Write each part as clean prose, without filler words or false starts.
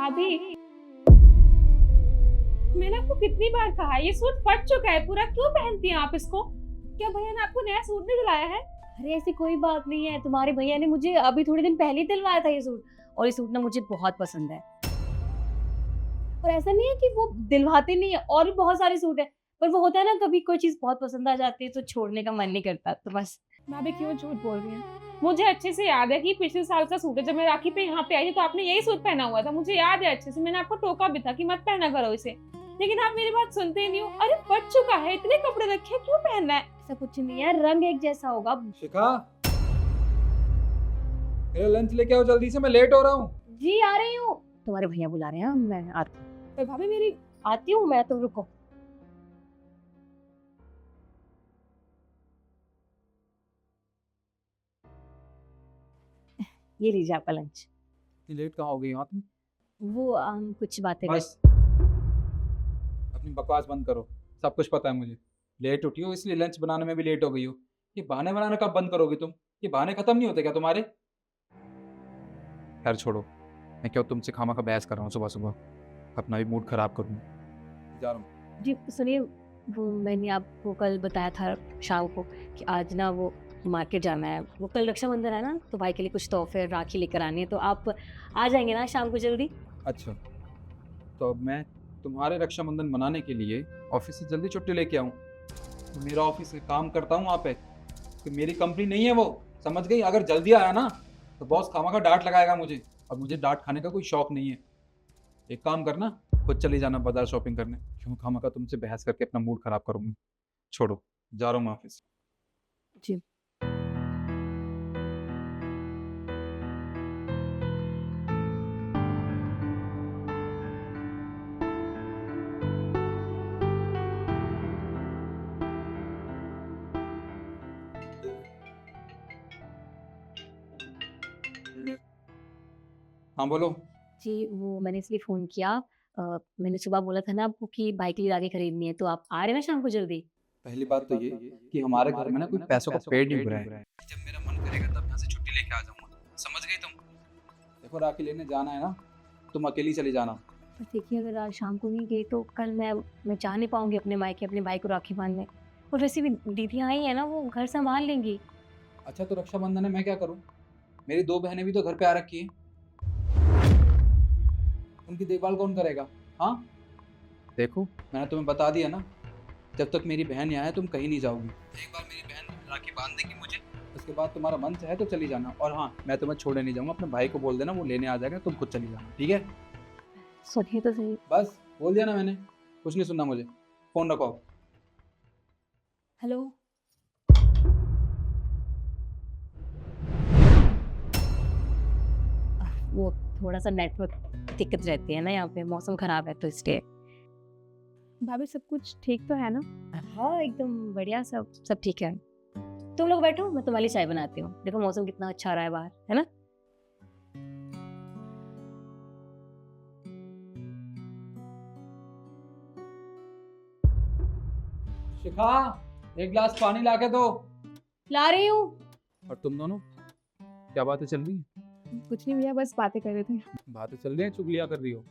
भाभी, मैंने आपको कितनी बार कहा है ये सूट फट चुका है पूरा, क्यों पहनती हैं आप इसको? क्या भैया ने आपको नया सूट नहीं दिलाया है? अरे ऐसी कोई बात नहीं है, तुम्हारे भैया ने मुझे अभी थोड़े दिन पहले ही दिलवाया था ये सूट, और ये सूट ना मुझे बहुत पसंद है। और ऐसा नहीं है कि वो दिलवाते नहीं है, और भी बहुत सारे सूट है, पर वो होता है ना कभी कोई चीज बहुत पसंद आ जाती है तो छोड़ने का मन नहीं करता, तो बस। भाभी क्यों झूठ बोल रही हैं? मुझे अच्छे से याद है कि पिछले साल का सूट है, जब मैं राखी पे यहाँ पे आई थी तो आपने यही सूट पहना हुआ था, मुझे याद है अच्छे से। मैंने आपको टोका भी था कि मत पहना करो इसे, लेकिन आप मेरी बात सुनते ही नहीं हो। अरे फट चुका है, इतने कपड़े रखे क्यों पहनना है? ऐसा कुछ नहीं है, रंग एक जैसा होगा। शिखा, मेरा लंच लेके आओ जल्दी से, मैं लेट हो रहा हूँ। जी आ रही हूँ, तुम्हारे भैया बुला रहे हैं, मैं पर भाभी मेरी आती हूँ मैं, तुम रुको। ये लीजिए आपका लंच। इतनी लेट कहाँ हो गई हो तुम? वो कुछ बातें बस अपनी बकवास बंद करो, सब कुछ पता है मुझे। लेट उठी हो इसलिए लंच बनाने में भी लेट हो गई हो। ये बहाने बनाना कब बंद करोगी तुम? ये बहाने खत्म नहीं होते क्या तुम्हारे? खैर छोड़ो, मैं क्यों तुमसे खामा का बहस कर रहा हूँ सुबह सुबह, अपना भी मूड खराब करूँ। जा रहा हूँ। जी सुनिए, वो मैंने आपको कल बताया था शाम को कि आज ना वो मार्केट जाना है, वो कल रक्षाबंधन है ना, तो भाई के लिए कुछ तोहफे राखी लेकर आनी है, तो आप आ जाएंगे ना शाम को जल्दी? अच्छा, तो अब मैं तुम्हारे रक्षाबंधन मनाने के लिए ऑफिस से जल्दी छुट्टी लेके आऊँ? मेरा ऑफिस से काम करता हूँ वहाँ पे, कि मेरी कंपनी नहीं है वो, समझ गई? अगर जल्दी आया ना तो बॉस खामा का डांट लगाएगा मुझे, और मुझे डांट खाने का कोई शौक नहीं है। एक काम करना, खुद चली जाना बाजार शॉपिंग करने, क्यों खामा का तुमसे बहस करके अपना मूड खराब करूँगी। छोड़ो, जा रहा हूँ मैं ऑफिस। जी। हाँ बोलो। जी वो मैंने इसलिए फ़ोन किया, मैंने सुबह बोला था ना आपको कि बाइक के लिए आगे खरीदनी है, तो आप आ रहे हैं ना शाम को जल्दी? पहली बात तो ये कि हमारे घर में ना कोई पैसों का पेड़ नहीं भरा है। जब मेरा मन करेगा तब यहाँ से छुट्टी लेके आ जाऊंगा, समझ गई तुम? देखो राखी लेने जाना है ना, तुम अकेली चली जाना। पर देखिए अगर आज शाम को नहीं गई तो कल मैं जा नहीं पाऊंगी अपने मायके अपने भाई को राखी बांधने, और वैसे भी दीदियाँ आई हैं ना, वो घर संभाल लेंगी। अच्छा तो रक्षाबंधन है, मैं क्या करूँ? मेरी दो बहनें भी तो घर पे आ रखी हैं, उनकी देखभाल कौन करेगा? हाँ देखो, मैंने तुम्हें बता दिया ना, जब तक मेरी बहन यहाँ है तुम कहीं नहीं जाओगी। एक बार मेरी बहन राखी बांध देगी मुझे, उसके बाद तुम्हारा मन चाहे तो चली जाना। और हाँ, मैं तुम्हें छोड़ने नहीं जाऊंगा, अपने भाई को बोल देना वो लेने आ जाएगा, तुम खुद चली जाना, ठीक है? सुनिए तो सही। बस बोल दिया ना मैंने, कुछ नहीं सुनना मुझे। फोन रखो। हेलो। वो थोड़ा सा नेटवर्क दिक्कत रहती है ना यहाँ पे, मौसम खराब है तो इसलिए। भाभी सब कुछ ठीक तो है ना? हाँ एकदम बढ़िया, सब ठीक है। तुम लोग बैठो, मैं तुम्हारी चाय बनाती हूँ। देखो मौसम कितना अच्छा आ रहा है बाहर, है ना? शिखा, एक गिलास पानी ला के दो। ला रही हूँ। और तुम दोनों क्या बातें चल रही हैं? कुछ नहीं भैया, बस बातें कर रहे थे। बातें चल रही हैं, चुगलियां कर रही हो?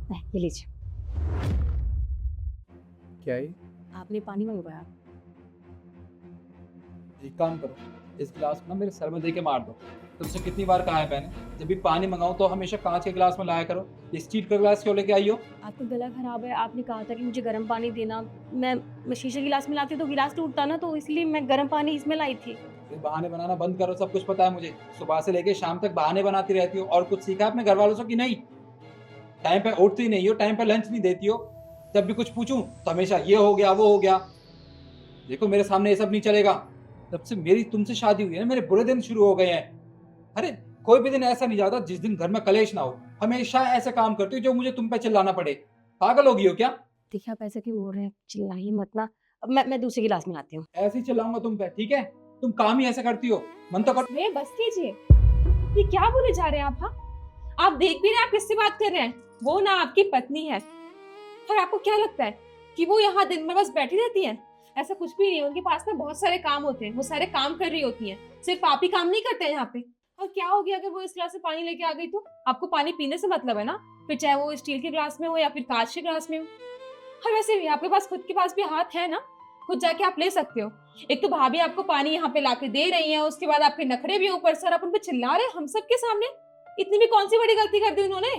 ये लीजिए। क्या है? आपने पानी मंगवाया? एक काम करो, इस गिलास को ना मेरे सर में दे के मार दो। तुमसे कितनी बार कहा है मैंने, जब भी पानी मंगाऊं तो हमेशा कांच के गिलास में लाया करो। ये स्टील का गिलास क्यों लेके आई हो? आपका गला खराब है, आपने कहा था कि मुझे गर्म पानी देना। मैं शीशे गिलास में लाती तो गिलास टूटता ना, तो इसलिए मैं गर्म पानी इसमें लाई थी। ये बहाने बनाना बंद करो, सब कुछ पता है मुझे। सुबह से लेके शाम तक बहाने बनाती रहती हो। और कुछ सीखा अपने घर वालों से कि नहीं? टाइम पे उठती नहीं हो, टाइम पे लंच नहीं देती हो, जब भी कुछ पूछूं तो हमेशा ये हो गया वो हो गया। देखो मेरे सामने ये सब नहीं चलेगा। जब से मेरी तुमसे शादी हुई है ना, मेरे बुरे दिन शुरू हो गए हैं। अरे कोई भी दिन ऐसा नहीं जाता जिस दिन घर में कलेश ना हो। हमेशा ऐसे काम करती हो जो मुझे तुम पे चिल्लाना पड़े। पागल हो गई हो क्या? देखिए आप ऐसे क्यों बोल रहे हैं, चिल्लाइए मत ना। अब मैं दूसरे गिलास में लाती हूँ। ऐसे ही चिल्लाऊंगा तुम पे, ठीक है? तुम काम ही ऐसा करती हो, मन तो कर। भैया बस कीजिए, ये क्या बोले जा रहे हैं आप? हाँ, आप देख भी रहे हैं आप किससे बात कर रहे हैं? वो ना आपकी पत्नी है, और आपको क्या लगता है कि वो यहाँ दिन भर बस बैठी रहती है? ऐसा कुछ भी नहीं है, उनके पास ना बहुत सारे काम होते हैं, वो सारे काम कर रही होती हैं। सिर्फ आप ही काम नहीं करते हैं यहाँ पे। और क्या हो गया अगर वो इस गिलास से पानी लेके आ गई तो? आपको पानी पीने से मतलब है ना, फिर चाहे वो स्टील के ग्लास में हो या फिर कांच के ग्लास में हो। और वैसे भी आपके पास खुद के पास भी हाथ है ना, खुद जाके आप ले सकते हो। एक तो भाभी आपको पानी यहाँ पे लाके दे रही है, उसके बाद आपके नखरे भी ऊपर सर, आप उन पे चिल्ला रहे हैं हम सबके सामने। इतनी भी कौन सी बड़ी गलती कर दी उन्होंने?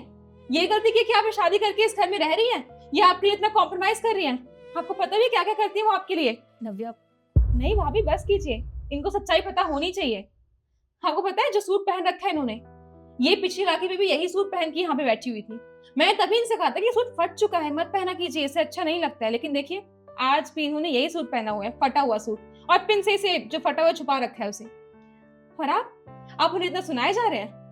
ये गलती की क्या आप शादी करके इस घर में रह रही हैं, या आपके लिए इतना कॉम्प्रोमाइज कर रही हैं? आपको पता भी क्या क्या करती है वो आपके लिए। नव्या, नहीं भाभी बस कीजिए, इनको सच्चाई पता होनी चाहिए। आपको पता है जो सूट पहन रखा है इन्होंने, ये पिछली राखी में भी यही सूट पहन के यहाँ पे बैठी हुई थी। मैंने तभी इनसे कहा था कि सूट फट चुका है, मत पहना कीजिए, इससे अच्छा नहीं लगता है। लेकिन देखिए आज भी इन्होंने यही सूट पहना हुआ है, फटा हुआ सूट, और पिन से इसे जो फटा हुआ छुपा रखा है उसे। और आप उन्हें इतना सुनाए जा रहे हैं।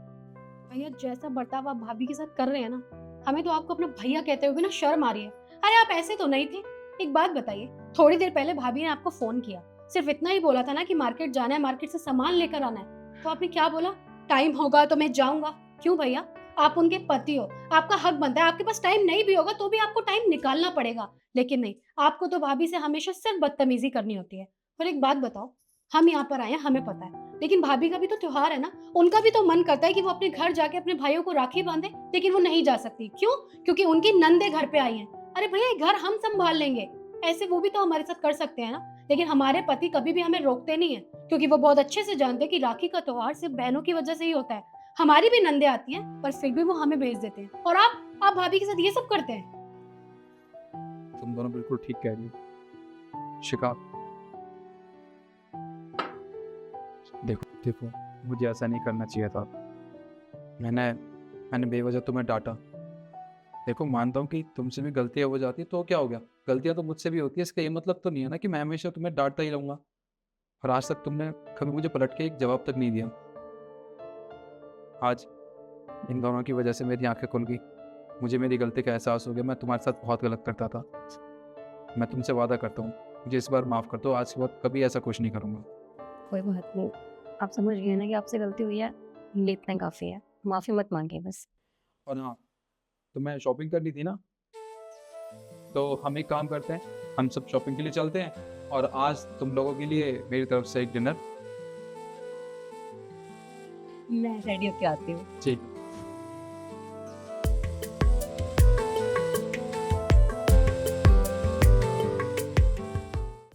भैया जैसा बर्ताव आप भाभी के साथ कर रहे हैं ना, हमें तो आपको अपना भैया कहते हुए ना शर्म आ रही है। अरे आप ऐसे तो नहीं थे। एक बात बताइए, थोड़ी देर पहले भाभी ने आपको फोन किया, सिर्फ इतना ही बोला था ना कि मार्केट जाना है, मार्केट से सामान लेकर आना है, तो आपने क्या बोला? टाइम होगा तो मैं जाऊंगा। क्यों भैया, आप उनके पति हो, आपका हक बनता है। आपके पास टाइम नहीं भी होगा तो भी आपको टाइम निकालना पड़ेगा। लेकिन नहीं, आपको तो भाभी से हमेशा सिर्फ बदतमीजी करनी होती है। और एक बात बताओ, हम यहाँ पर आए हैं, हमें पता है, लेकिन भाभी का भी तो त्योहार है ना, उनका भी तो मन करता है कि वो अपने घर जाके अपने भाइयों को राखी बांधे, लेकिन वो नहीं जा सकती। क्यों? क्योंकि उनकी नंदे घर पे आई हैं। अरे भैया ये घर हम संभाल लेंगे, ऐसे वो भी तो हमारे साथ कर सकते हैं ना। लेकिन हमारे पति कभी भी हमें रोकते नहीं है, क्योंकि वो बहुत अच्छे से जानते हैं कि राखी का त्योहार सिर्फ बहनों की वजह से ही होता है। हमारी भी नंदे आती हैं, पर फिर भी वो हमें भेज देते हैं। और आप भाभी के साथ ये सब करते हैं। तुम दोनों बिल्कुल ठीक कह रही हो शिखा। देखो मुझे ऐसा नहीं करना चाहिए था। मैंने बेवजह तुम्हें डांटा। देखो मानता हूँ कि तुमसे भी गलतियाँ हो जाती है, तो क्या हो गया, गलतियाँ तो मुझसे भी होती है, इसका ये मतलब तो नहीं है ना कि मैं हमेशा तुम्हें डांटता ही रहूँगा। और आज तक तुमने कभी मुझे पलट के एक जवाब तक नहीं दिया। आज इन दोनों की वजह से मेरी आंखें खुल गई, मुझे मेरी गलती का एहसास हो गया। मैं तुम्हारे साथ बहुत गलत करता था। मैं तुमसे वादा करता हूँ मुझे इस बार माफ़ कर दो, आज के बाद कभी ऐसा कुछ नहीं करूँगा। कोई बात नहीं, आप समझ गए ना कि आपसे गलती हुई है, ये इतना काफी है, माफी मत मांगिए बस। और हाँ, तुम्हें शॉपिंग करनी थी ना, तो हम एक काम करते हैं, हम सब शॉपिंग के लिए चलते हैं, और आज तुम लोगों के लिए मेरी तरफ से एक डिनर। मैं रेडी होके आती हूँ। ठीक।